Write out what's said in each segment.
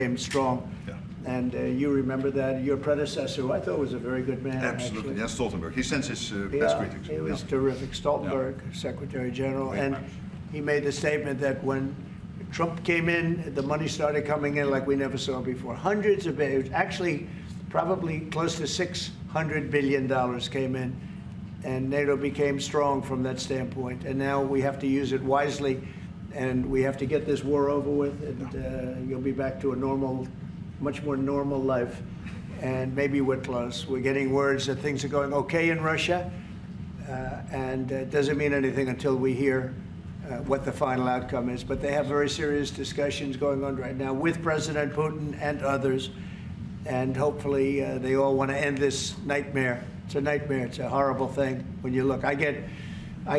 became strong. Yeah. And you remember that your predecessor, who I thought was a very good man. Absolutely, actually. Jens Stoltenberg. He sends his best Yeah, greetings. he was Yeah. terrific. Stoltenberg, Secretary General, Great and man. he made the statement that when Trump came in, the money started coming in like we never saw before. Hundreds of billions, actually probably close to $600 billion came in, and NATO became strong from that standpoint. And now we have to use it wisely, and we have to get this war over with, and you'll be back to a normal, much more normal life. And maybe we're close. We're getting words that things are going okay in Russia, and it doesn't mean anything until we hear what the final outcome is. But they have very serious discussions going on right now with President Putin and others, and hopefully they all want to end this nightmare. It's a nightmare. It's a horrible thing when you look. I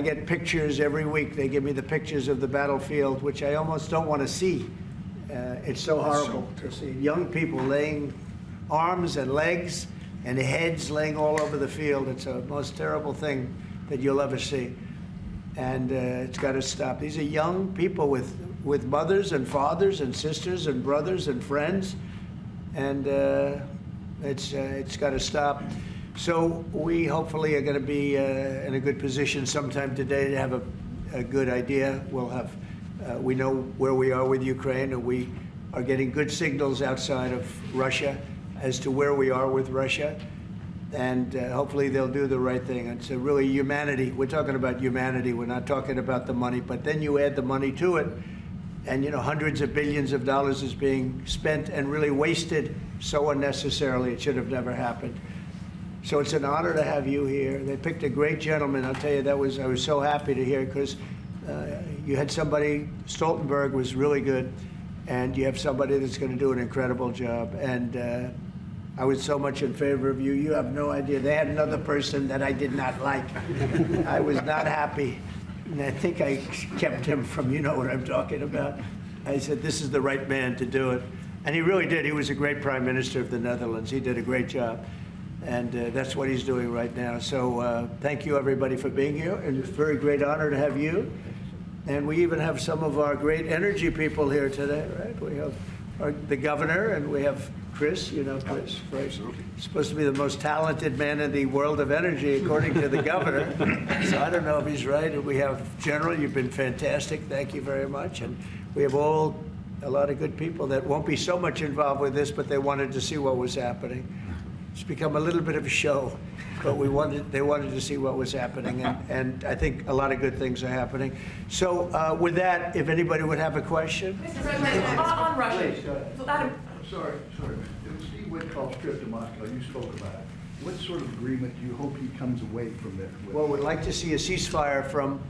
get pictures every week. They give me the pictures of the battlefield, which I almost don't want to see. It's so horrible to see young people laying arms and legs and heads laying all over the field. It's the most terrible thing that you'll ever see. And it's got to stop. These are young people with mothers and fathers and sisters and brothers and friends, and it's got to stop. So we hopefully are going to be in a good position sometime today to have a good idea. We'll have, we know where we are with Ukraine, and we are getting good signals outside of Russia as to where we are with Russia. And hopefully they'll do the right thing. It's really humanity. We're talking about humanity. We're not talking about the money. But then you add the money to it, and hundreds of billions of dollars is being spent and really wasted so unnecessarily. It should have never happened. So it's an honor to have you here. They picked a great gentleman. I'll tell you, I was so happy to hear, because you had somebody, Stoltenberg was really good, and you have somebody that's going to do an incredible job. And I was so much in favor of you. You have no idea. They had another person that I did not like. I was not happy. And I think I kept him from, you know what I'm talking about. I said, this is the right man to do it. And he really did. He was a great prime minister of the Netherlands. He did a great job. And that's what he's doing right now. So thank you, everybody, for being here. And it's a very great honor to have you. And we even have some of our great energy people here today, right? We have the governor, and we have Chris, Chris, right? Absolutely. He's supposed to be the most talented man in the world of energy, according to the governor. So I don't know if he's right. And we have General, you've been fantastic. Thank you very much. And we have a lot of good people that won't be so much involved with this, but they wanted to see what was happening. It's become a little bit of a show, but they wanted to see what was happening, and I think a lot of good things are happening. So with that, if anybody would have a question. Mr. President, on Russia. Please, go ahead. So Adam, Sorry. Steve Witkoff's trip to Moscow, you spoke about it. What sort of agreement do you hope he comes away from it with? Well, we'd like to see a ceasefire from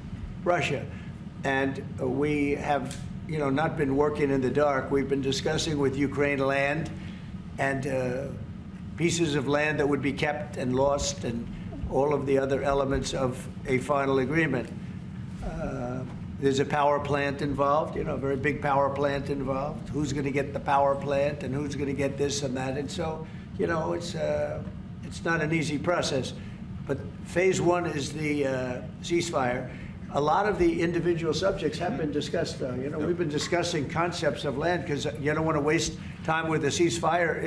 Russia, and we have, not been working in the dark. We've been discussing with Ukraine land and pieces of land that would be kept and lost, and all of the other elements of a final agreement. There's a power plant involved, a very big power plant involved. Who's going to get the power plant, and who's going to get this and that? And so, it's not an easy process. But phase one is the ceasefire. A lot of the individual subjects have been discussed, though. We've been discussing concepts of land, because you don't want to waste time with a ceasefire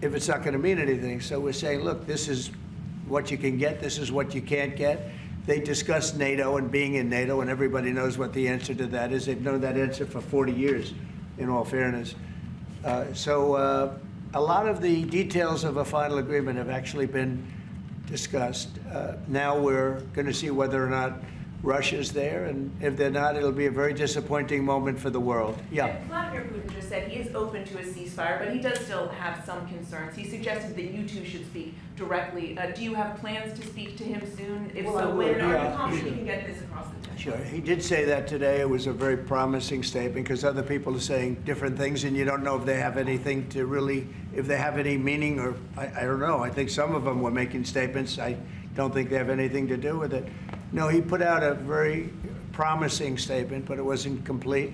if it's not going to mean anything. So we're saying, look, this is what you can get, this is what you can't get. They discussed NATO and being in NATO, and everybody knows what the answer to that is. They've known that answer for 40 years, in all fairness. So a lot of the details of a final agreement have actually been discussed. Now we're going to see whether or not Russia's there, and if they're not, it'll be a very disappointing moment for the world. Yeah. Vladimir Putin just said he is open to a ceasefire, but he does still have some concerns. He suggested that you two should speak directly. Do you have plans to speak to him soon? If Well, so, when? Are you confident sure. you can get this across the table? Sure. He did say that today. It was a very promising statement, because other people are saying different things, and you don't know if they have anything to really, if they have any meaning, or I don't know. I think some of them were making statements. I don't think they have anything to do with it. No, he put out a very promising statement, but it wasn't complete.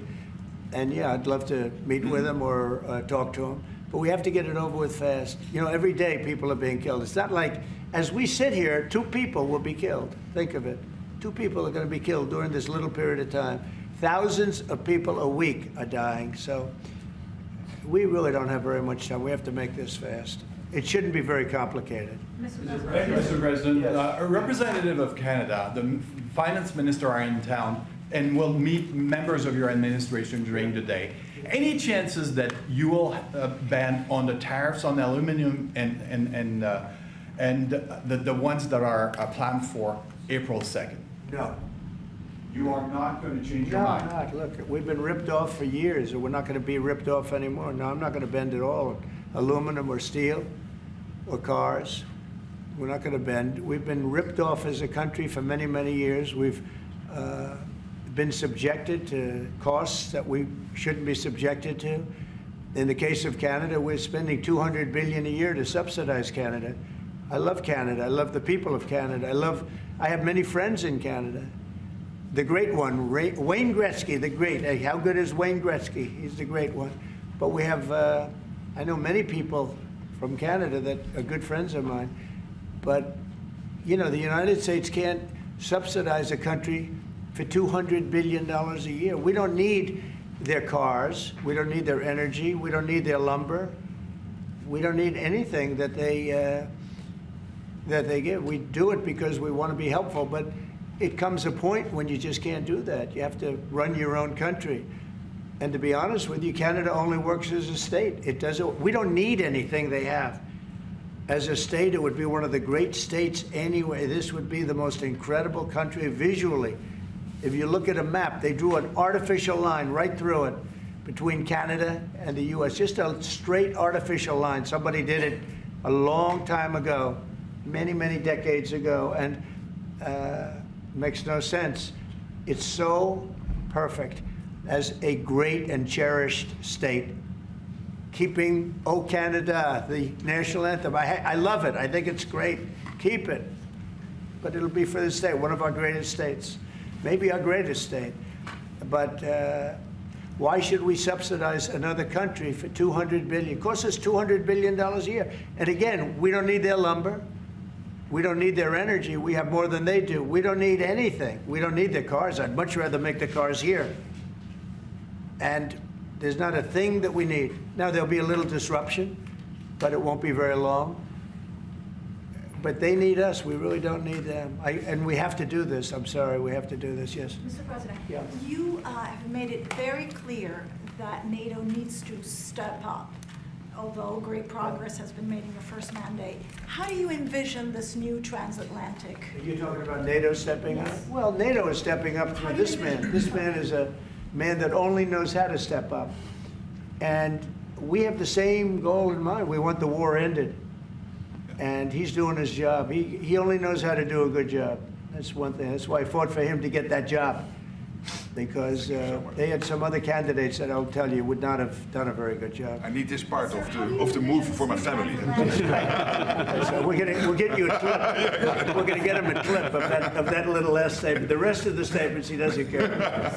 And yeah, I'd love to meet with him or talk to him. But we have to get it over with fast. Every day people are being killed. It's not like, as we sit here, 2 people will be killed. Think of it. 2 people are going to be killed during this little period of time. Thousands of people a week are dying. So we really don't have very much time. We have to make this fast. It shouldn't be very complicated. Thank you, Mr. President. A representative of Canada, the finance minister are in town and will meet members of your administration during the day. Any chances that you will ban on the tariffs on aluminum and the ones that are planned for April 2nd? No. You are not going to change your No, mind? not. Look, we've been ripped off for years, and we're not going to be ripped off anymore. No, I'm not going to bend at all. Aluminum or steel or cars, we're not going to bend. We've been ripped off as a country for many, many years. We've been subjected to costs that we shouldn't be subjected to. In the case of Canada, we're spending $200 billion a year to subsidize Canada. I love Canada. I love the people of Canada. I have many friends in Canada. The great one, Wayne Gretzky, the great. Hey, how good is Wayne Gretzky? He's the great one. But we have, I know many people from Canada that are good friends of mine. But, you know, the United States can't subsidize a country for $200 billion a year. We don't need their cars. We don't need their energy. We don't need their lumber. We don't need anything that they give. We do it because we want to be helpful, but it comes a point when you just can't do that. You have to run your own country. And to be honest with you, Canada only works as a state. It doesn't. We don't need anything they have. As a state, it would be one of the great states anyway. This would be the most incredible country visually. If you look at a map, they drew an artificial line right through it between Canada and the U.S. Just a straight artificial line. Somebody did it a long time ago, many, many decades ago, and makes no sense. It's so perfect as a great and cherished state. Keeping "O Canada," the national anthem. I love it. I think it's great. Keep it. But it'll be for the state, one of our greatest states. Maybe our greatest state. But why should we subsidize another country for $200 billion? It costs us $200 billion a year. And again, we don't need their lumber. We don't need their energy. We have more than they do. We don't need anything. We don't need their cars. I'd much rather make the cars here. And there's not a thing that we need. Now, there'll be a little disruption, but it won't be very long. But they need us. We really don't need them. And we have to do this. I'm sorry, we have to do this, yes. Mr. President, Yeah. you have made it very clear that NATO needs to step up, although great progress has been made in your first mandate. How do you envision this new transatlantic? Are you talking about NATO stepping up? Well, NATO is stepping up through this man. This man is a man that only knows how to step up. And we have the same goal in mind. We want the war ended. And he's doing his job. He only knows how to do a good job. That's one thing. That's why I fought for him to get that job. Because they had some other candidates that I'll tell you would not have done a very good job. I need this part of the move for my family. So we'll get you a clip. We're going to get him a clip of that little last statement. The rest of the statements he doesn't care.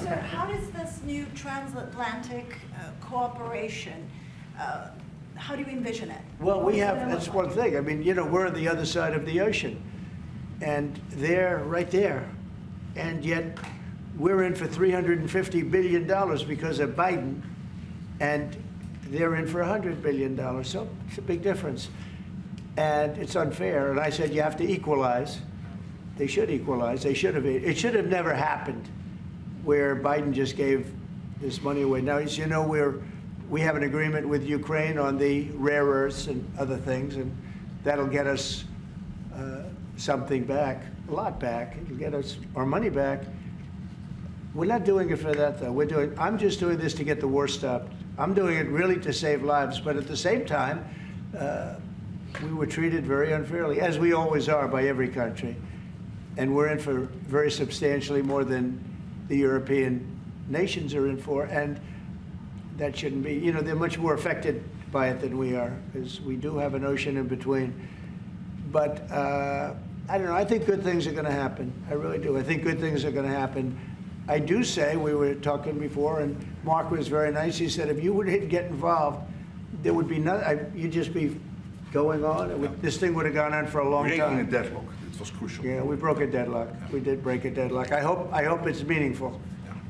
Sir, how does this new transatlantic cooperation, how do you envision it? Well, that's one thing. I mean, you know, we're on the other side of the ocean. And they're right there. And yet we're in for $350 billion because of Biden. And they're in for $100 billion. So it's a big difference. And it's unfair. And I said, you have to equalize. They should equalize. They should have. It should have never happened where Biden just gave this money away. Now, as you know, we have an agreement with Ukraine on the rare earths and other things, and that'll get us something back, a lot back. It'll get us our money back. We're not doing it for that, though. I'm just doing this to get the war stopped. I'm doing it really to save lives, but at the same time, we were treated very unfairly, as we always are by every country. And we're in for very substantially more than the European nations are in for, and that shouldn't be. You know, they're much more affected by it than we are, because we do have an ocean in between. But I don't know. I think good things are going to happen. I really do. I think good things are going to happen. I do say, we were talking before, and Mark was very nice. He said, if you would get involved, there would be nothing. You'd just be going on. This thing would have gone on for a long time. Breaking a deadlock. It was crucial. Yeah, we broke a deadlock. We did break a deadlock. I hope it's meaningful.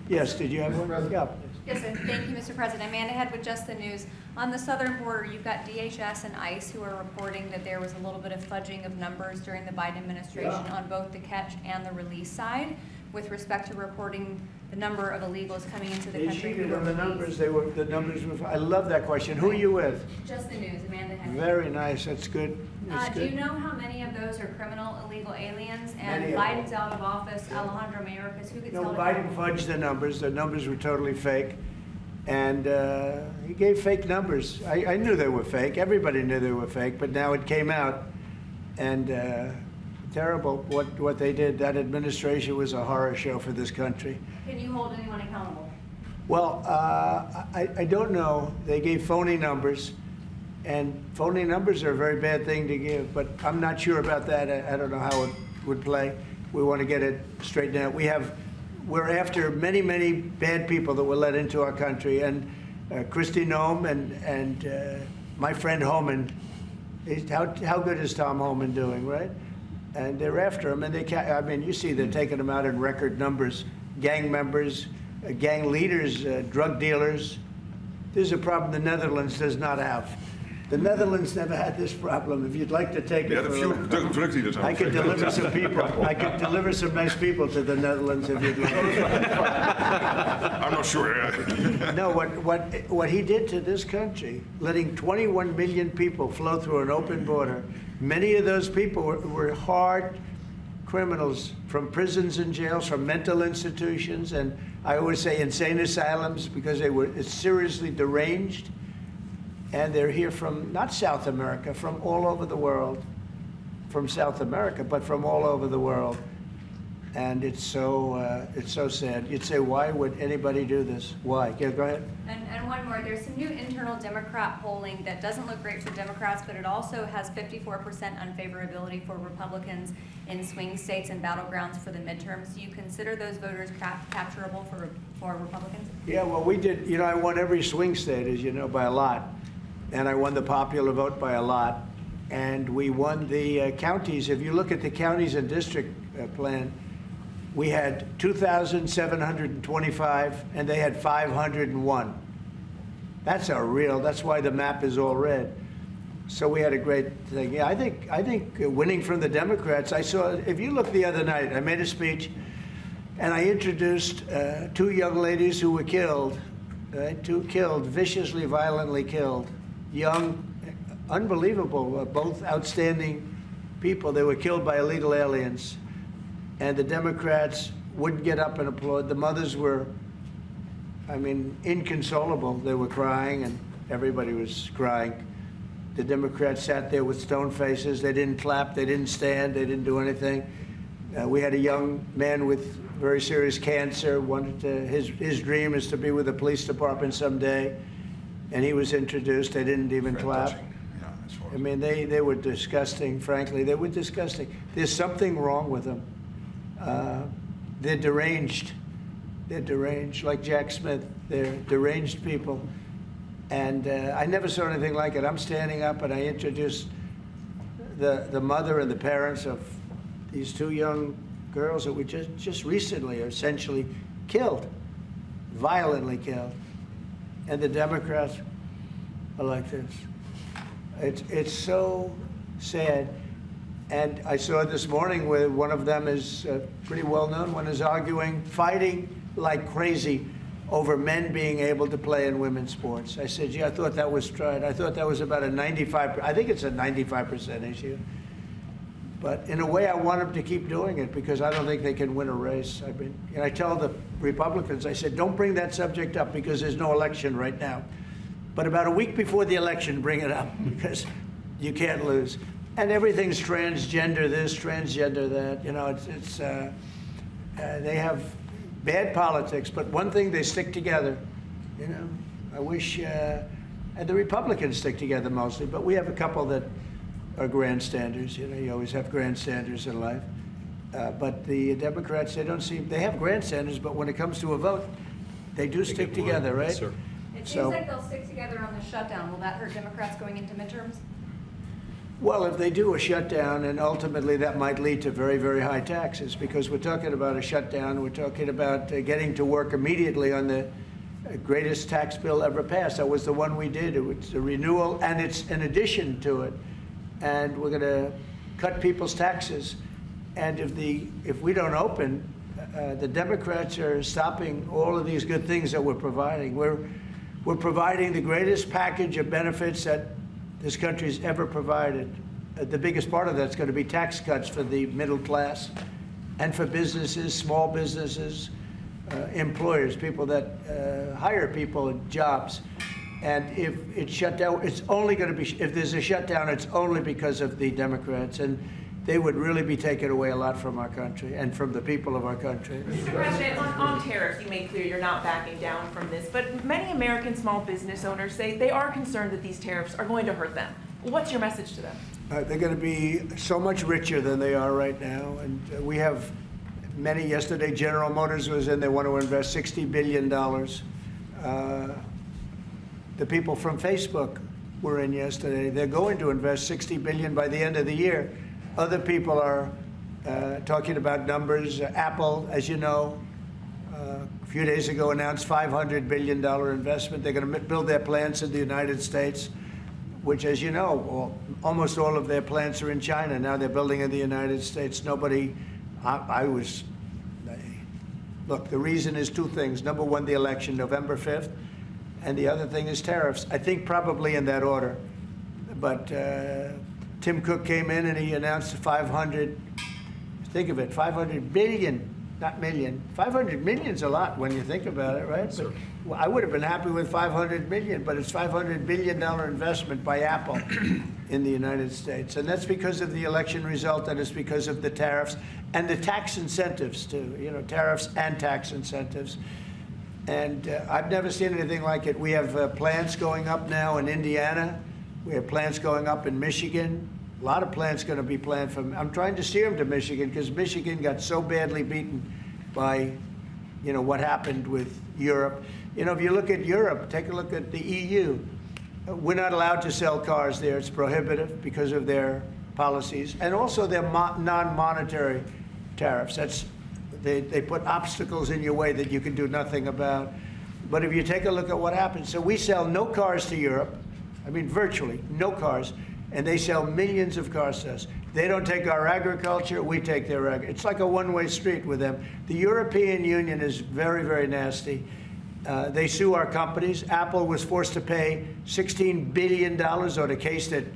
Yes, did you have one? Mr. President, Yeah. Yes, sir. Thank you, Mr. President. Amanda Head with Just the News. On the southern border, you've got DHS and ICE who are reporting that there was a little bit of fudging of numbers during the Biden administration on both the catch and the release side with respect to reporting the number of illegals coming into the They country. cheated on the numbers. The numbers were, I love that question. Who are you with? Just the News, Amanda Head. Very nice. That's good. That's Do you good. know how many of those are criminal illegal aliens? And Many of them. Biden's out of office, Alejandro Mayorkas, who gets No, held Biden accountable? fudged the numbers. The numbers were totally fake. And he gave fake numbers. I knew they were fake. Everybody knew they were fake, but now it came out. And terrible what they did. That administration was a horror show for this country. Can you hold anyone accountable? Well, I don't know. They gave phony numbers. And phony numbers are a very bad thing to give, but I'm not sure about that. I don't know how it would play. We want to get it straightened out. We're after many, many bad people that were let into our country, and Kristi Noem and my friend Homan. How good is Tom Homan doing, right? And they're after him, and I mean, you see they're taking him out in record numbers. Gang members, gang leaders, drug dealers. This is a problem the Netherlands does not have. The Netherlands never had this problem. If you'd like to take We it had a for few drug dealers. I could deliver some people. I could deliver some nice people to the Netherlands if you'd like. I'm not sure. No, what he did to this country, letting 21 million people flow through an open border, many of those people were hard criminals from prisons and jails, from mental institutions, and I always say insane asylums because they were seriously deranged. And they're here from, not South America, from all over the world. From South America, but from all over the world. And it's so sad. You'd say, why would anybody do this? Why? Yeah, go ahead. And one more, there's some new internal Democrat polling that doesn't look great for Democrats, but it also has 54% unfavorability for Republicans in swing states and battlegrounds for the midterms. Do you consider those voters capturable for Republicans? Yeah, well, we did, you know, I won every swing state, as you know, by a lot. And I won the popular vote by a lot. And we won the counties. If you look at the counties and district plan, we had 2,725, and they had 501. That's why the map is all red. So we had a great thing. Yeah, I think winning from the Democrats, I saw, if you look the other night, I made a speech, and I introduced two young ladies who were killed, viciously, violently killed. Young, unbelievable, both outstanding people. They were killed by illegal aliens. And the Democrats wouldn't get up and applaud. The mothers were, I mean, inconsolable. They were crying, and everybody was crying. The Democrats sat there with stone faces. They didn't clap. They didn't stand. They didn't do anything. We had a young man with very serious cancer. His dream is to be with the police department someday. And he was introduced. They didn't even clap. I mean, they were disgusting, frankly. They were disgusting. There's something wrong with them. They're deranged. They're deranged, like Jack Smith. They're deranged people. And I never saw anything like it. I'm standing up, and I introduced the mother and the parents of these two young girls that were just recently essentially killed, violently killed. And the Democrats are like this. It's so sad. And I saw this morning where one of them is pretty well known, one is arguing, fighting like crazy over men being able to play in women's sports. I said, gee, I thought that was tried. I thought that was about a 95%, I think it's a 95% issue. But in a way, I want them to keep doing it because I don't think they can win a race. And I tell the Republicans, I said, don't bring that subject up because there's no election right now. But about a week before the election, bring it up because you can't lose. And everything's transgender this, transgender that. You know, they have bad politics, but one thing, they stick together. You know, I wish, and the Republicans stick together mostly, but we have a couple that are grandstanders. You know, you always have grandstanders in life. But the Democrats, they have grandstanders, but when it comes to a vote, they do stick together, right? It seems like they'll stick together on the shutdown. Will that hurt Democrats going into midterms? Well, if they do a shutdown, and ultimately that might lead to very, very high taxes, because we're talking about a shutdown, we're talking about getting to work immediately on the greatest tax bill ever passed. That was the one we did. It was a renewal, and it's an addition to it. And we're going to cut people's taxes. And if we don't open, the Democrats are stopping all of these good things that we're providing. We're providing the greatest package of benefits that this country's ever provided. The biggest part of that's going to be tax cuts for the middle class and for businesses, small businesses, employers, people that hire people in jobs. And if it's shut down, it's only going to be, if there's a shutdown, it's only because of the Democrats. And they would really be taking away a lot from our country and from the people of our country. Mr. President, on tariffs, you made clear you're not backing down from this, but many American small business owners say they are concerned that these tariffs are going to hurt them. What's your message to them? They're going to be so much richer than they are right now. And we have many, yesterday General Motors was in, they want to invest $60 billion. The people from Facebook were in yesterday. They're going to invest $60 billion by the end of the year. Other people are talking about numbers. Apple, as you know, a few days ago announced $500 billion investment. They're going to build their plants in the United States, which, as you know, almost all of their plants are in China. Now they're building in the United States. Nobody, look, the reason is two things. Number one, the election, November 5th, and the other thing is tariffs. I think probably in that order. But Tim Cook came in and he announced 500, think of it, 500 billion, not million. 500 million's a lot when you think about it, right? But well, I would have been happy with 500 million, but it's $500 billion investment by Apple in the United States. And that's because of the election result, and it's because of the tariffs and the tax incentives too, you know, tariffs and tax incentives. And I've never seen anything like it. We have plants going up now in Indiana. We have plants going up in Michigan. A lot of plants going to be planned from. I'm trying to steer them to Michigan because Michigan got so badly beaten by, you know, what happened with Europe. You know, if you look at Europe, take a look at the EU. We're not allowed to sell cars there. It's prohibitive because of their policies and also their non-monetary tariffs. That's they put obstacles in your way that you can do nothing about. But if you take a look at what happens, so we sell no cars to Europe. I mean, virtually no cars, and they sell millions of cars to us. They don't take our agriculture, we take their agriculture. It's like a one-way street with them. The European Union is very, very nasty. They sue our companies. Apple was forced to pay $16 billion on a case that,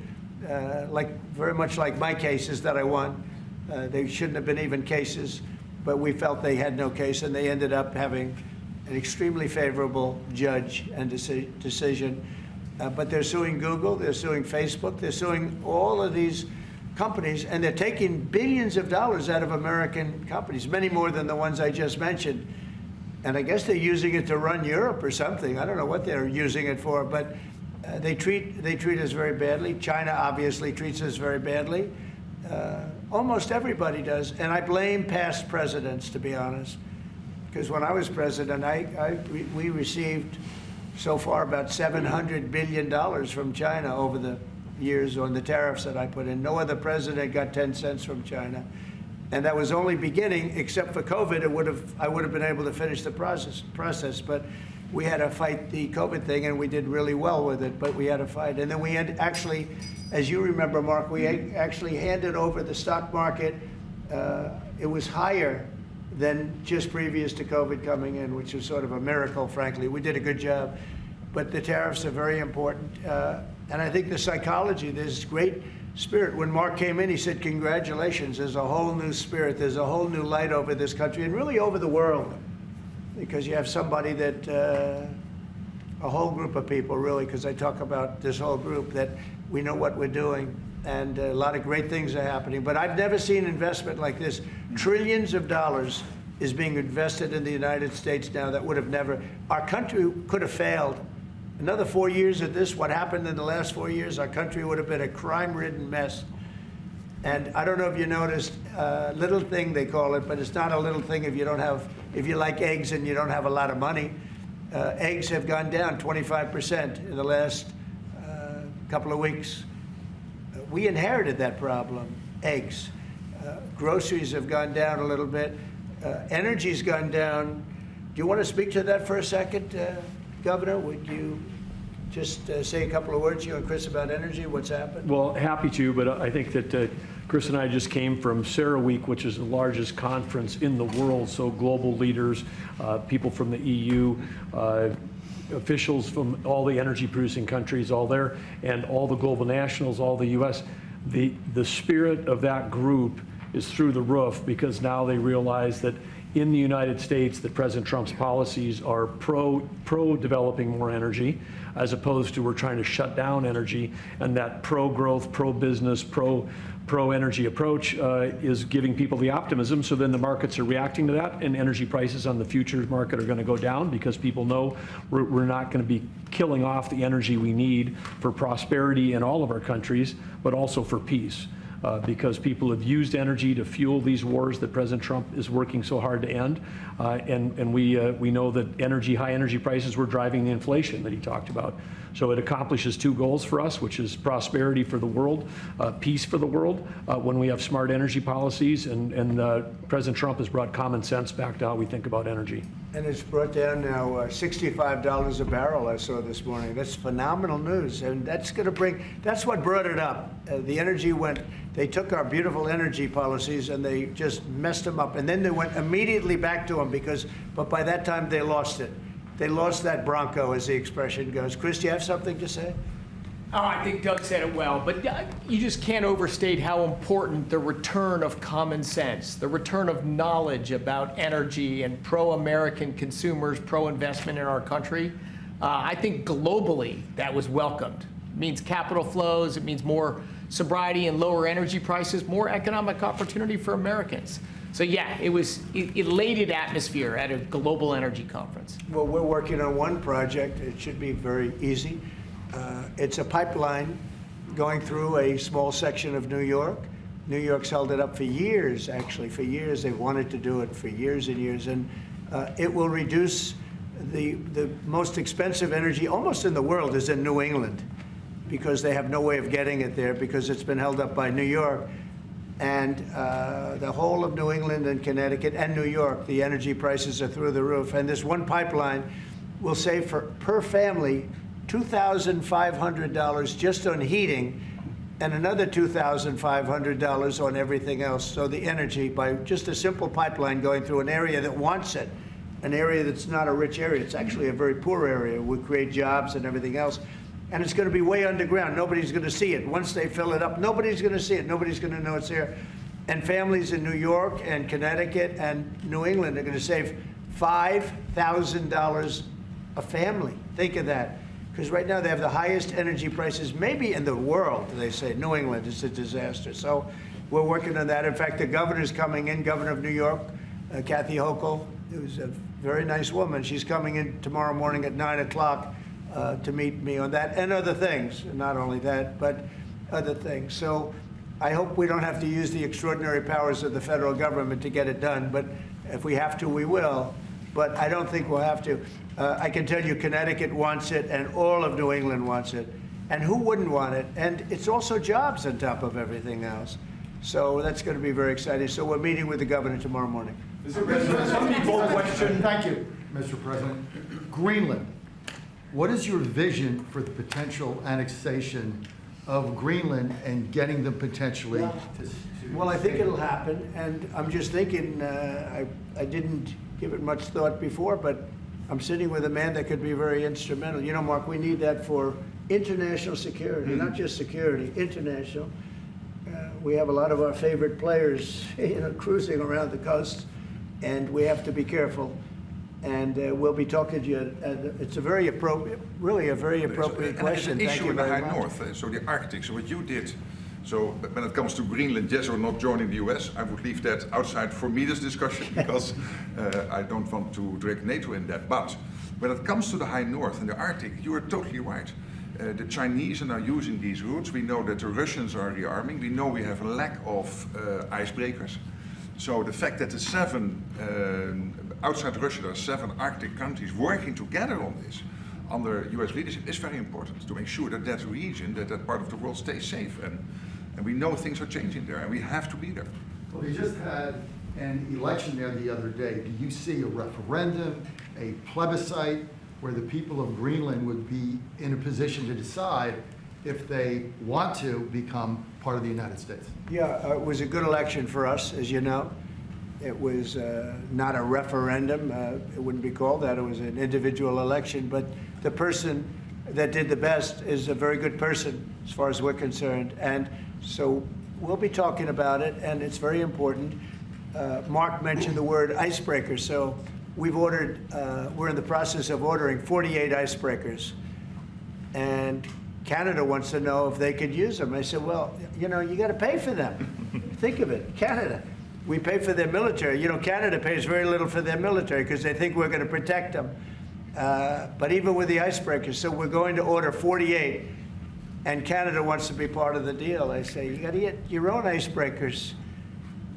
very much like my cases that I won. They shouldn't have been even cases, but we felt they had no case, and they ended up having an extremely favorable judge and decision. But they're suing Google, they're suing Facebook, they're suing all of these companies, and they're taking billions of dollars out of American companies, many more than the ones I just mentioned. And I guess they're using it to run Europe or something. I don't know what they're using it for, but they treat us very badly. China obviously treats us very badly. Almost everybody does, and I blame past presidents, to be honest, because when I was president, we received so far about $700 billion from China over the years on the tariffs that I put in. No other president got 10 cents from China. And that was only beginning, except for COVID, I would have been able to finish the process. But we had to fight the COVID thing, and we did really well with it, but we had to fight. And then we had actually, as you remember, Mark, we actually handed over the stock market. It was higher than just previous to COVID coming in, which was sort of a miracle, frankly. We did a good job. But the tariffs are very important. And I think the psychology, there's great spirit. When Mark came in, he said, congratulations, there's a whole new spirit, there's a whole new light over this country and really over the world. Because you have somebody that, a whole group of people really, because I talk about this whole group, that we know what we're doing. And a lot of great things are happening. But I've never seen investment like this. Trillions of dollars is being invested in the United States now that would have never, our country could have failed. Another 4 years of this, what happened in the last 4 years, our country would have been a crime-ridden mess. And I don't know if you noticed, little thing they call it, but it's not a little thing if you don't have, if you like eggs and you don't have a lot of money. Eggs have gone down 25% in the last couple of weeks. We inherited that problem, eggs. Groceries have gone down a little bit. Energy's gone down. Do you want to speak to that for a second? Governor, would you just say a couple of words, you and Chris, about energy, what's happened? Well, happy to, but I think that Chris and I just came from CERAWeek, which is the largest conference in the world, so global leaders, people from the EU, officials from all the energy producing countries, all there, and all the global nationals, all the US. The spirit of that group is through the roof, because now they realize that in the United States that President Trump's policies are pro-developing more energy, as opposed to we're trying to shut down energy, and that pro-growth, pro-business, pro-energy approach is giving people the optimism. So then the markets are reacting to that, and energy prices on the futures market are going to go down, because people know we're not going to be killing off the energy we need for prosperity in all of our countries, but also for peace. Because people have used energy to fuel these wars that President Trump is working so hard to end. And we know that high energy prices were driving the inflation that he talked about. So it accomplishes two goals for us, which is prosperity for the world, peace for the world, when we have smart energy policies. And President Trump has brought common sense back to how we think about energy. And it's brought down now $65 a barrel, I saw this morning. That's phenomenal news. And that's going to that's what brought it up. The energy they took our beautiful energy policies and they just messed them up. And then they went immediately back to them but by that time they lost it. They lost that bronco, as the expression goes. Chris, do you have something to say? Oh, I think Doug said it well, but you just can't overstate how important the return of common sense, the return of knowledge about energy and pro-American consumers, pro-investment in our country. I think globally that was welcomed. It means capital flows, it means more sobriety and lower energy prices, more economic opportunity for Americans. So yeah, it was elated atmosphere at a global energy conference. Well, we're working on one project. It should be very easy. It's a pipeline going through a small section of New York. New York's held it up for years, actually, for years. They wanted to do it for years and years. And it will reduce the most expensive energy almost in the world is in New England, because they have no way of getting it there because it's been held up by New York. And the whole of New England and Connecticut and New York, the energy prices are through the roof. And this one pipeline will save per family $2,500 just on heating, and another $2,500 on everything else. So the energy, by just a simple pipeline going through an area that wants it, an area that's not a rich area, it's actually a very poor area, would create jobs and everything else. And it's going to be way underground. Nobody's going to see it. Once they fill it up, nobody's going to see it. Nobody's going to know it's there. And families in New York and Connecticut and New England are going to save $5,000 a family. Think of that. Because right now they have the highest energy prices maybe in the world, they say. New England is a disaster. So we're working on that. In fact, the governor's coming in, Governor of New York, Kathy Hochul, who's a very nice woman. She's coming in tomorrow morning at 9 o'clock to meet me on that and other things. Not only that, but other things. So I hope we don't have to use the extraordinary powers of the federal government to get it done. But if we have to, we will. But I don't think we'll have to. I can tell you Connecticut wants it, and all of New England wants it. And who wouldn't want it? And it's also jobs on top of everything else. So that's going to be very exciting. So we're meeting with the governor tomorrow morning. Mr. President, some people question. Thank you, Mr. President. Greenland. What is your vision for the potential annexation of Greenland and getting them potentially to Well, I think it'll happen. And I'm just thinking, I didn't give it much thought before, but I'm sitting with a man that could be very instrumental. You know, Mark, we need that for international security, not just security, international. We have a lot of our favorite players, cruising around the coast, and we have to be careful. And we'll be talking to you. It's a very appropriate, really a very appropriate question. There's an issue in the high north, so the Arctic. So what you did. So when it comes to Greenland, yes or not joining the US, I would leave that outside for me, this discussion, because I don't want to drag NATO in that. But when it comes to the high north and the Arctic, you are totally right. The Chinese are now using these routes. We know that the Russians are rearming. We know we have a lack of icebreakers. So the fact that the outside Russia, there are 7 Arctic countries working together on this under US leadership is very important to make sure that that region, that part of the world stays safe. And we know things are changing there, and we have to be there. Well, we just had an election there the other day. Do you see a referendum, a plebiscite, where the people of Greenland would be in a position to decide if they want to become part of the United States? Yeah, it was a good election for us, as you know. It was not a referendum. It wouldn't be called that. It was an individual election. But the person that did the best is a very good person, as far as we're concerned. And so we'll be talking about it, and it's very important. Mark mentioned the word icebreaker. So we've ordered, we're in the process of ordering 48 icebreakers. And Canada wants to know if they could use them. I said, well, you know, you got to pay for them. Think of it, Canada. We pay for their military. You know, Canada pays very little for their military because they think we're going to protect them. But even with the icebreakers, so we're going to order 48, and Canada wants to be part of the deal. I say, you got to get your own icebreakers.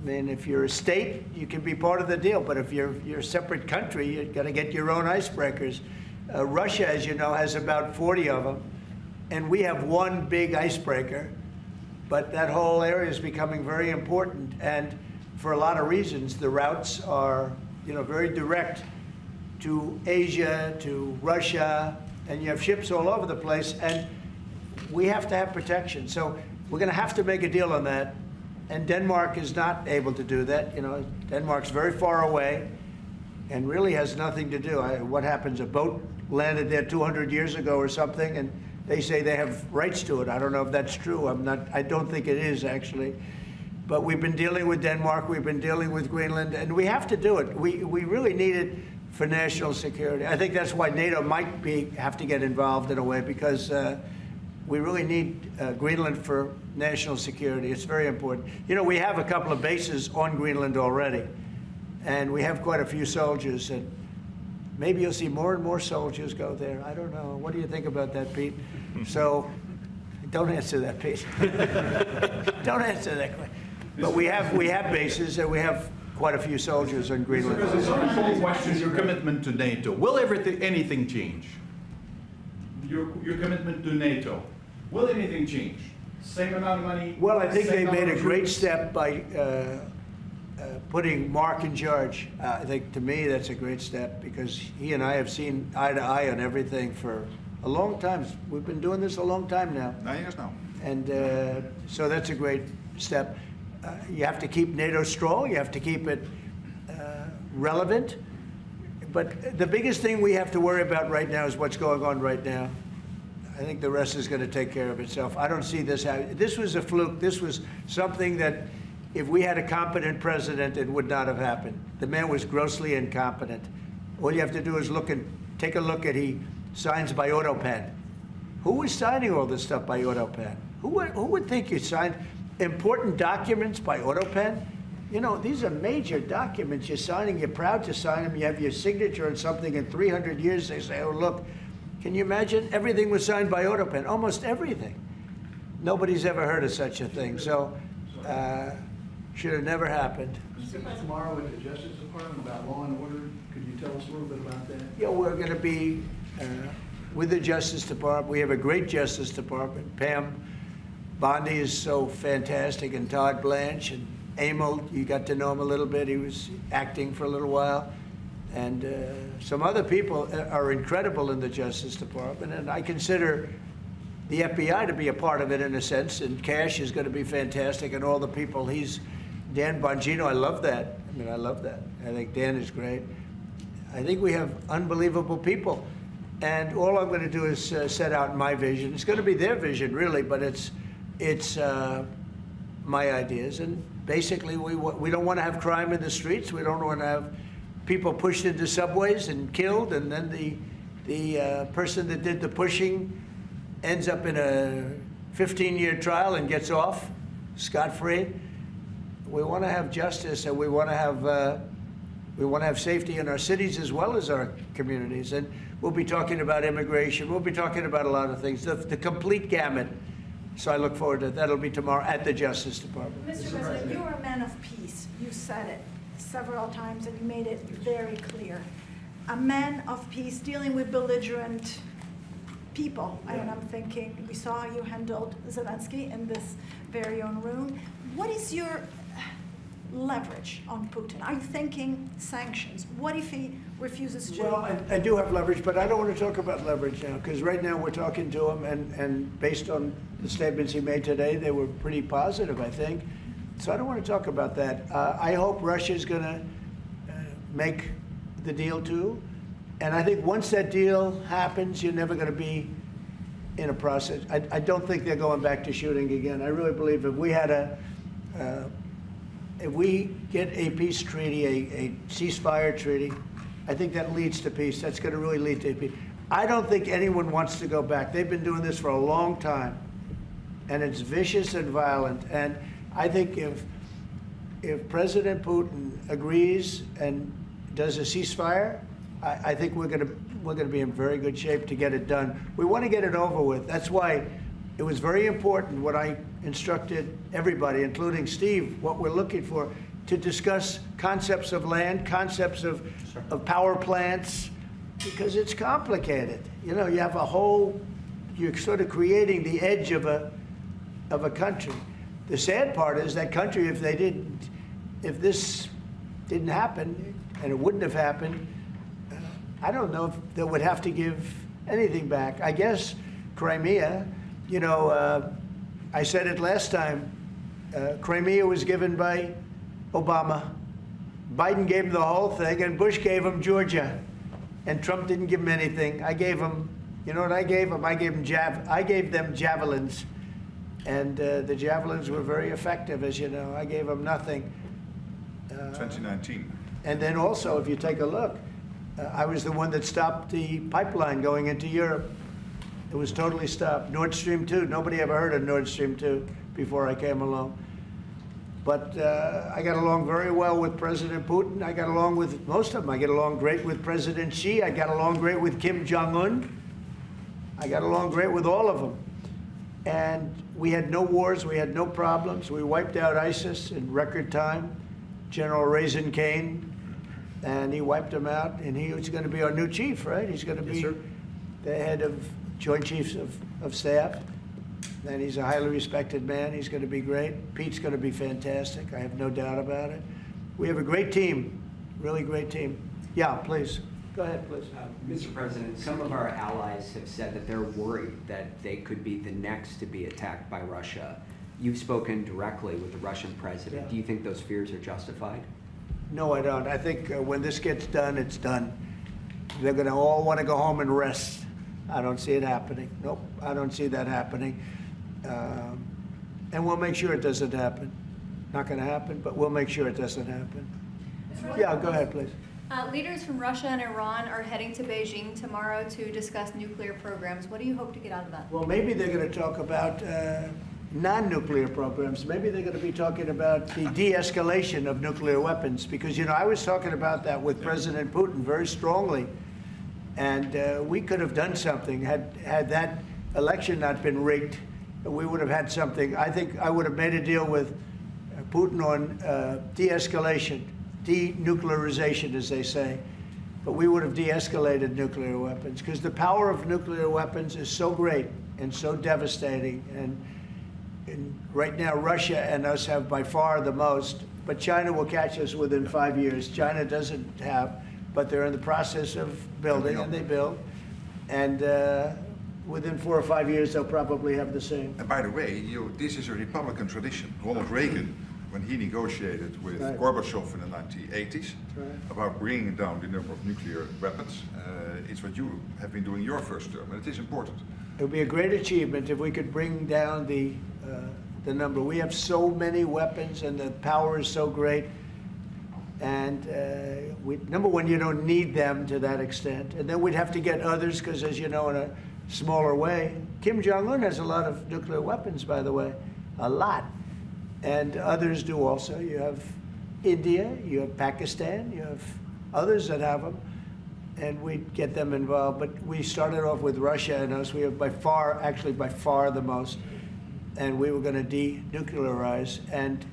I mean, if you're a state, you can be part of the deal, but if you're a separate country, you got to get your own icebreakers. Russia, as you know, has about 40 of them, and we have one big icebreaker, but that whole area is becoming very important, and for a lot of reasons, the routes are, you know, very direct to Asia, to Russia, and you have ships all over the place, and we have to have protection. So we're going to have to make a deal on that, and Denmark is not able to do that. You know, Denmark's very far away and really has nothing to do. What happens? A boat landed there 200 years ago or something, and they say they have rights to it. I don't know if that's true. I don't think it is, actually. But we've been dealing with Denmark, we've been dealing with Greenland, and we have to do it. We really need it for national security. I think that's why NATO might have to get involved in a way, because we really need Greenland for national security. It's very important. You know, we have a couple of bases on Greenland already, and we have quite a few soldiers, and maybe you'll see more and more soldiers go there. I don't know. What do you think about that, Pete? So, don't answer that, Pete. Don't answer that question. But we have bases, and we have quite a few soldiers on Greenland. Mr. President, some people question your commitment to NATO. Will anything change? Your commitment to NATO. Will anything change? Same amount of money? Well, I think they made a great step by putting Mark in charge. I think, to me, that's a great step, because he and I have seen eye to eye on everything for a long time. We've been doing this a long time now. 9 years now. And so that's a great step. You have to keep NATO strong. You have to keep it relevant. But the biggest thing we have to worry about right now is what's going on right now. I think the rest is going to take care of itself. I don't see this happening. This was a fluke. This was something that, if we had a competent president, it would not have happened. The man was grossly incompetent. All you have to do is take a look at, he signs by AutoPen. Who was signing all this stuff by AutoPen? Who would think you signed important documents by AutoPen? You know, these are major documents you're signing. You're proud to sign them. You have your signature on something. In 300 years, they say, oh, look, can you imagine? Everything was signed by AutoPen, almost everything. Nobody's ever heard of such a thing. So, should have never happened. Tomorrow with the Justice Department about law and order, could you tell us a little bit about that? Yeah, we're going to be with the Justice Department. We have a great Justice Department. Pam Bondi is so fantastic, and Todd Blanche, and Emil, you got to know him a little bit. He was acting for a little while. And some other people are incredible in the Justice Department, and I consider the FBI to be a part of it in a sense, and Cash is going to be fantastic, and all the people. Dan Bongino, I love that. I mean, I love that. I think Dan is great. I think we have unbelievable people, and all I'm going to do is set out my vision. It's going to be their vision, really, but it's my ideas, and basically we don't want to have crime in the streets. We don't want to have people pushed into subways and killed, and then the person that did the pushing ends up in a 15-year trial and gets off scot-free. We want to have justice, and we want to have safety in our cities as well as our communities. And we'll be talking about immigration. We'll be talking about a lot of things, the complete gamut. So I look forward to that. That'll be tomorrow at the Justice Department. Mr. President, you are a man of peace. You said it several times, and you made it very clear. A man of peace dealing with belligerent people. Yeah. And I'm thinking, we saw how you handled Zelensky in this very own room. What is your leverage on Putin? Are you thinking sanctions? What if he refuses to? Well, I do have leverage, but I don't want to talk about leverage now, because right now we're talking to him, and based on the statements he made today, they were pretty positive, I think. So I don't want to talk about that. I hope Russia's going to make the deal too. And I think once that deal happens, you're never going to be in a process. I don't think they're going back to shooting again. I really believe if we had if we get a peace treaty, a ceasefire treaty, I think that leads to peace. That's going to really lead to peace. I don't think anyone wants to go back. They've been doing this for a long time, and it's vicious and violent. And I think if President Putin agrees and does a ceasefire, I think we're going to be in very good shape to get it done. We want to get it over with. That's why it was very important what I instructed everybody, including Steve, what we're looking for, to discuss concepts of land, concepts of power plants, because it's complicated. You know, you have a whole, you're sort of creating the edge of a country. The sad part is that country, if this didn't happen, and it wouldn't have happened, I don't know if they would have to give anything back. I guess Crimea, you know, I said it last time, Crimea was given by Obama. Biden gave him the whole thing, and Bush gave him Georgia. And Trump didn't give him anything. I gave him, you know what I gave him? I gave them javelins. And the javelins were very effective, as you know. I gave them nothing. 2019. And then also, if you take a look, I was the one that stopped the pipeline going into Europe. It was totally stopped. Nord Stream 2, nobody ever heard of Nord Stream 2 before I came along. But I got along very well with President Putin. I got along with most of them. I get along great with President Xi. I got along great with Kim Jong-un. I got along great with all of them. And we had no wars. We had no problems. We wiped out ISIS in record time. General Raisin Kane, and he wiped them out. And he was going to be our new chief, right? He's going to be the head of Joint Chiefs of Staff. And he's a highly respected man. He's going to be great. Pete's going to be fantastic. I have no doubt about it. We have a great team, really great team. Yeah, please. Go ahead, please. Mr. President, some of our allies have said that they're worried that they could be the next to be attacked by Russia. You've spoken directly with the Russian president. Yeah. Do you think those fears are justified? No, I don't. I think when this gets done, it's done. They're going to all want to go home and rest. I don't see it happening. Nope, I don't see that happening. And we'll make sure it doesn't happen. Not going to happen, but we'll make sure it doesn't happen. Yeah, go ahead, please. Leaders from Russia and Iran are heading to Beijing tomorrow to discuss nuclear programs. What do you hope to get out of that? Well, maybe they're going to talk about non-nuclear programs. Maybe they're going to be talking about the de-escalation of nuclear weapons, because, you know, I was talking about that with President Putin very strongly, and we could have done something had that election not been rigged. We would have had something. I think I would have made a deal with Putin on de-escalation, denuclearization, as they say. But we would have de-escalated nuclear weapons, because the power of nuclear weapons is so great and so devastating. And right now, Russia and us have by far the most, but China will catch us within 5 years. China doesn't have, but they're in the process of building, and they build. And within 4 or 5 years, they'll probably have the same. And by the way, this is a Republican tradition. Ronald Reagan, when he negotiated with Gorbachev in the 1980s about bringing down the number of nuclear weapons, it's what you have been doing your first term, and it is important. It would be a great achievement if we could bring down the number. We have so many weapons, and the power is so great. And number one, you don't need them to that extent. And then we'd have to get others, because, as you know, in a smaller way. Kim Jong-un has a lot of nuclear weapons, by the way, a lot. And others do also. You have India, you have Pakistan, you have others that have them. And we'd get them involved. But we started off with Russia and us. We have by far, actually by far the most. And we were going to denuclearize. And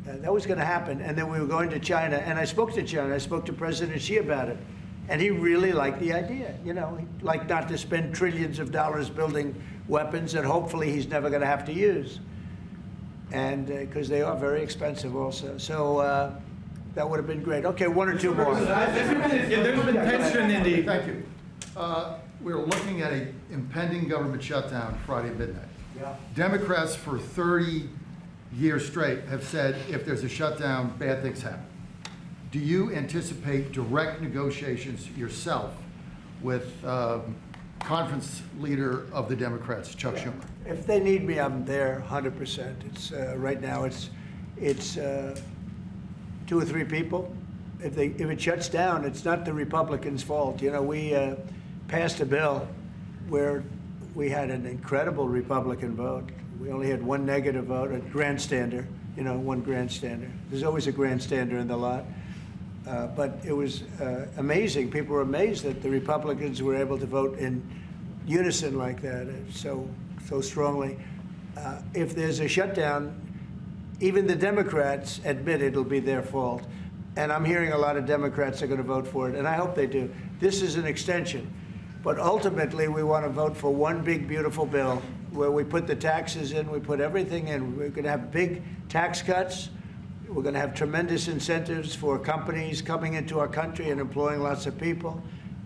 that was going to happen. And then we were going to China. And I spoke to China. I spoke to President Xi about it. And he really liked the idea. You know, he'd like not to spend trillions of dollars building weapons that hopefully he's never going to have to use. and because they are very expensive also. So that would have been great. Okay, one or two more. There's been tension in the... Thank you. We're looking at an impending government shutdown Friday at midnight. Yeah. Democrats for 30 years straight have said if there's a shutdown, bad things happen. Do you anticipate direct negotiations yourself with conference leader of the Democrats, Chuck Schumer? If they need me, I'm there 100%. It's right now it's 2 or 3 people. If it shuts down, it's not the Republicans' fault. You know, we passed a bill where we had an incredible Republican vote. We only had 1 negative vote, a grandstander, you know, 1 grandstander. There's always a grandstander in the lot. But it was amazing. People were amazed that the Republicans were able to vote in unison like that, so strongly. If there's a shutdown, even the Democrats admit it'll be their fault. And I'm hearing a lot of Democrats are going to vote for it, and I hope they do. This is an extension. But ultimately, we want to vote for one big, beautiful bill where we put the taxes in, we put everything in. We're going to have big tax cuts. We're going to have tremendous incentives for companies coming into our country and employing lots of people.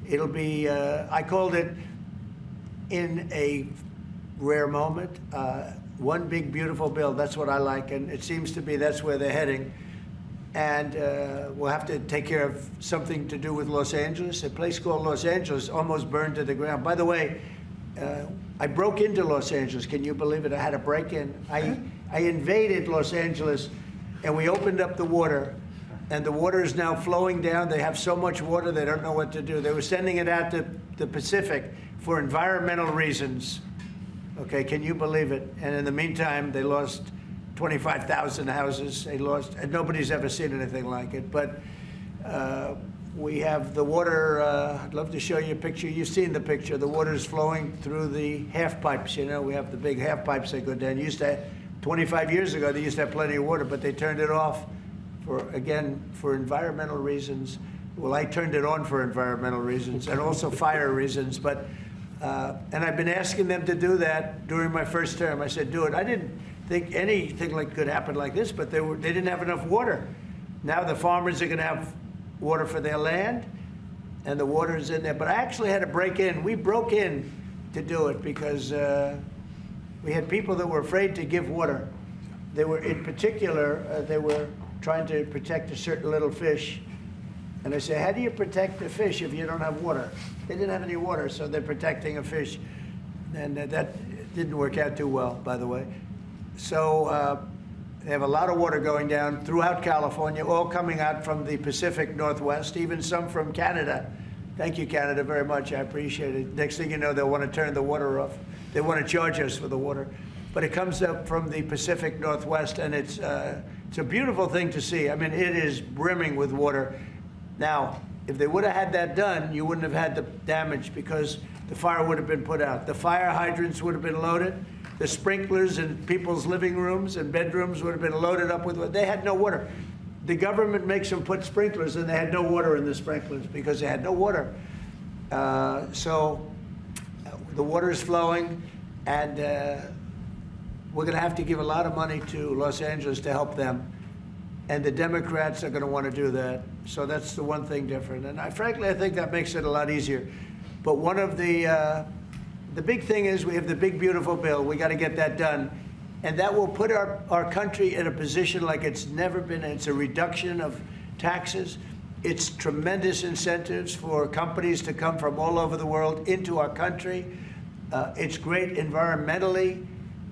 It'll be, I called it, in a rare moment, one big, beautiful bill. That's what I like, and it seems to be that's where they're heading. And we'll have to take care of something to do with Los Angeles. A place called Los Angeles almost burned to the ground. By the way, I broke into Los Angeles. Can you believe it? I had a break-in. I invaded Los Angeles, and we opened up the water, and the water is now flowing down. They have so much water, they don't know what to do. They were sending it out to the Pacific for environmental reasons. Okay, can you believe it? And in the meantime, they lost 25,000 houses. They lost, and nobody's ever seen anything like it. But we have the water. I'd love to show you a picture. You've seen the picture. The water is flowing through the half pipes. You know, we have the big half pipes that go down. 25 years ago, they used to have plenty of water, but they turned it off for environmental reasons. Well, I turned it on for environmental reasons and also fire reasons. But and I've been asking them to do that during my first term. I said, do it. I didn't think anything like could happen like this, but they didn't have enough water. Now the farmers are going to have water for their land, and the water is in there. But I actually had to break in. We broke in to do it because we had people that were afraid to give water. They were, in particular, they were trying to protect a certain little fish. And I said, how do you protect the fish if you don't have water? They didn't have any water, so they're protecting a fish. And that didn't work out too well, by the way. So they have a lot of water going down throughout California, all coming out from the Pacific Northwest, even some from Canada. Thank you, Canada, very much. I appreciate it. Next thing you know, they'll want to turn the water off. They want to charge us for the water. But it comes up from the Pacific Northwest, and it's a beautiful thing to see. I mean, it is brimming with water. Now, if they would have had that done, you wouldn't have had the damage because the fire would have been put out. The fire hydrants would have been loaded. The sprinklers in people's living rooms and bedrooms would have been loaded up with water. They had no water. The government makes them put sprinklers, and they had no water in the sprinklers because they had no water. So the water is flowing, and we're going to have to give a lot of money to Los Angeles to help them. And the Democrats are going to want to do that. So that's the one thing different. And frankly, I think that makes it a lot easier. But one of the big thing is we have the big, beautiful bill. We got to get that done. And that will put our country in a position like it's never been. It's a reduction of taxes. It's tremendous incentives for companies to come from all over the world into our country. It's great environmentally,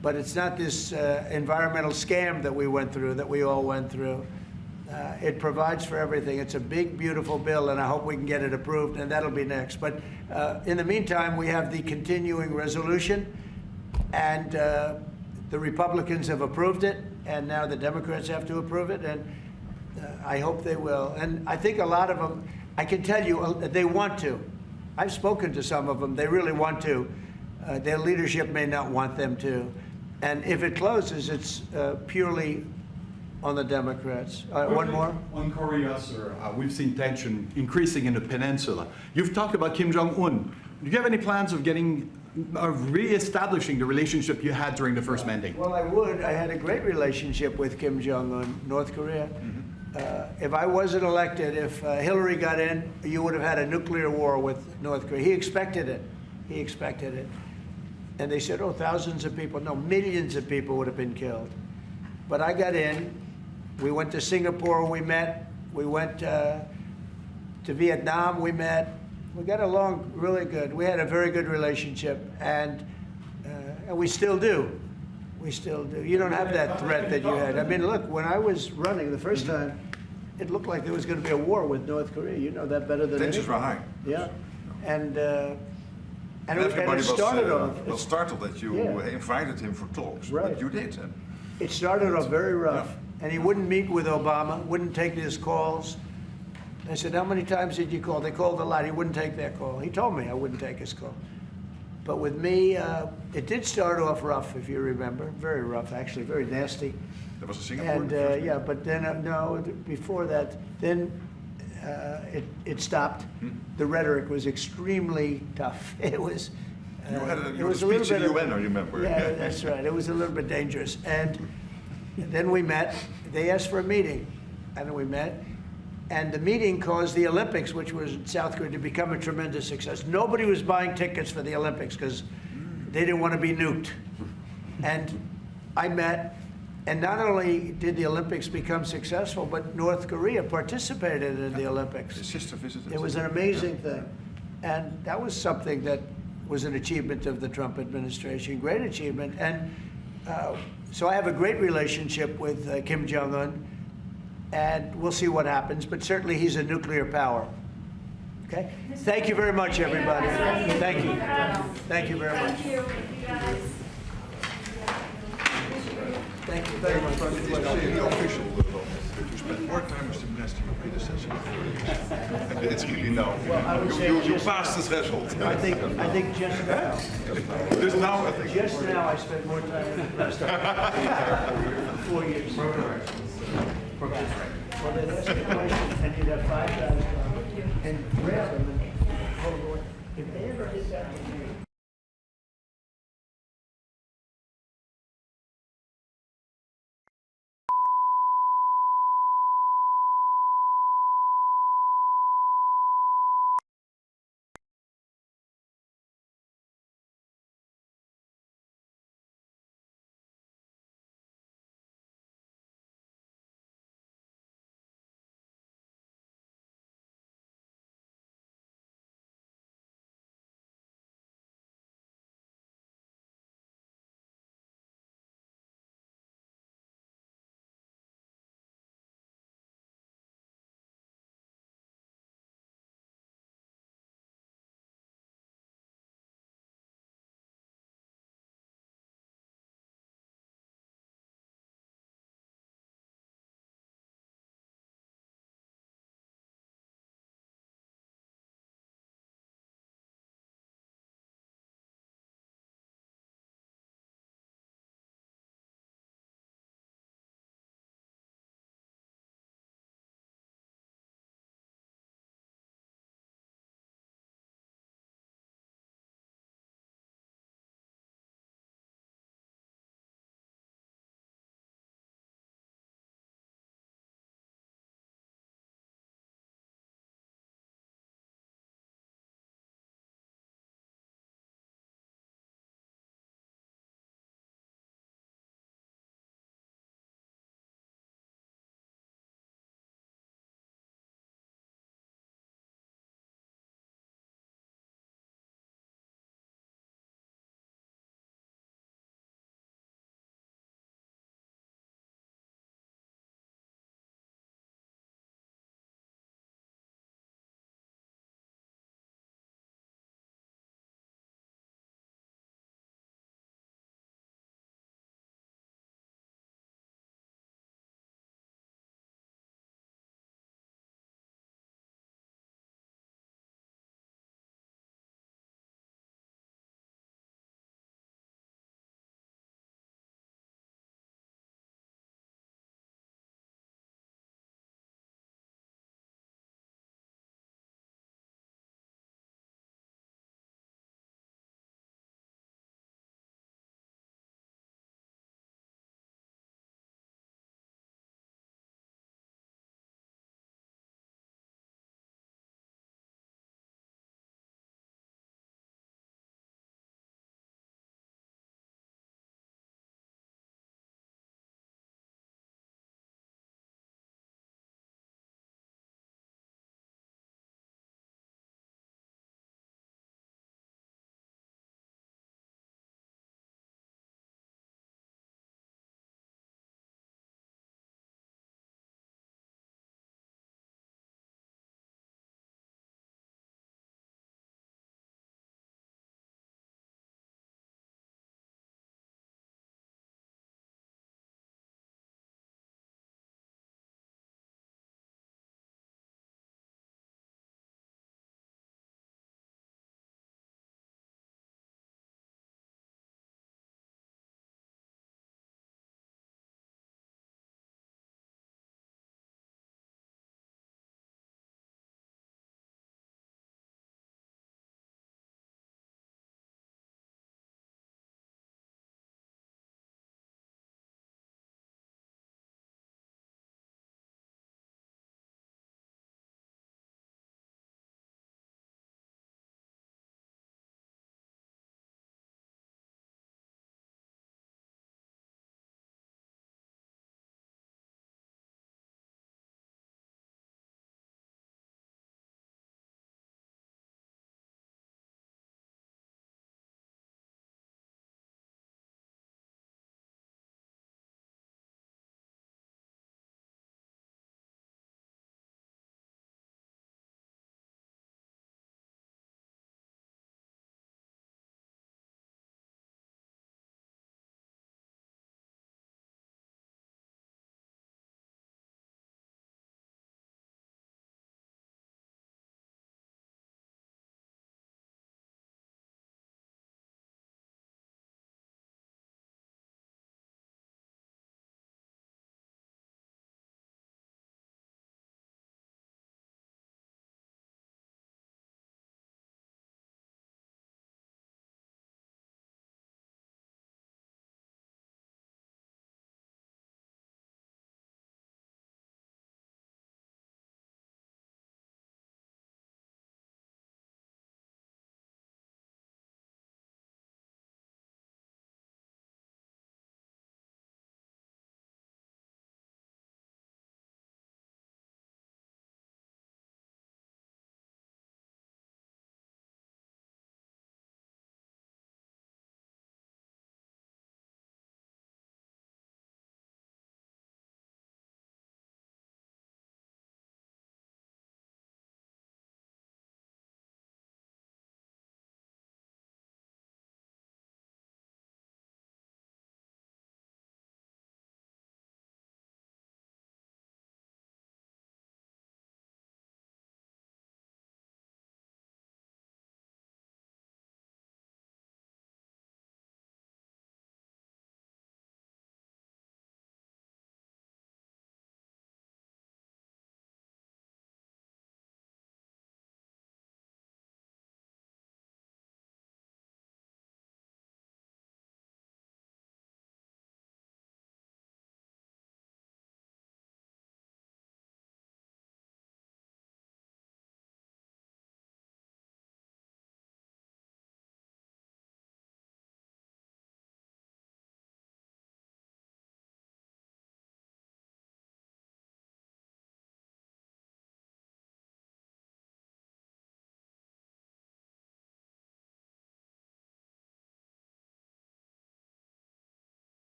but it's not this environmental scam that we went through, that we all went through. It provides for everything. It's a big, beautiful bill, and I hope we can get it approved, and that'll be next. But in the meantime, we have the continuing resolution, and the Republicans have approved it, and now the Democrats have to approve it, and I hope they will. And I think a lot of them, I can tell you, they want to. I've spoken to some of them. They really want to. Their leadership may not want them to. And if it closes, it's purely on the Democrats. One more? On Korea, sir, we've seen tension increasing in the peninsula. You've talked about Kim Jong-un. Do you have any plans of getting re-establishing the relationship you had during the first mandate? Well, I would. I had a great relationship with Kim Jong-un, North Korea. If I wasn't elected, if Hillary got in, you would have had a nuclear war with North Korea. He expected it. He expected it. And they said, oh, thousands of people. No, millions of people would have been killed. But I got in. We went to Singapore, we met. We went to Vietnam, we met. We got along really good. We had a very good relationship, and we still do. We still do. You don't have that threat that you had. I mean, look, when I was running the first time, it looked like there was going to be a war with North Korea. You know that better than anyone. Tensions were high. Yeah, and everybody it started off. was startled that you invited him for talks. Right. But you did. It started off very rough, and he wouldn't meet with Obama, wouldn't take his calls. I said, how many times did you call? They called a lot. He wouldn't take their call. He told me I wouldn't take his call. But with me, it did start off rough, if you remember. Very rough, actually, very nasty. That was a Singapore. And yeah, but then, no, before that, then it stopped. The rhetoric was extremely tough. It was. You had it a was a speech little in bit the UN, I remember. Yeah, that's right. It was a little bit dangerous. And then we met. They asked for a meeting, and we met. And the meeting caused the Olympics, which was in South Korea, to become a tremendous success. Nobody was buying tickets for the Olympics because they didn't want to be nuked. And I met, and not only did the Olympics become successful, but North Korea participated in the Olympics. His sister visited. It was an amazing thing. And that was something that was an achievement of the Trump administration, great achievement. And so I have a great relationship with Kim Jong-un. And we'll see what happens, but certainly he's a nuclear power. Okay? Thank you very much, everybody. Thank you. Thank you very much. Thank you very much. It is now the official level. You spent more time with the minister your predecessor. And it's really now. Well, I would say you passed the threshold. I think just now. Just now, I think. Just now, I spent more time with the minister. 4 years. Well, they'd ask a question, and you'd have 5 guys come and grab them and hold on. If they ever did that with you,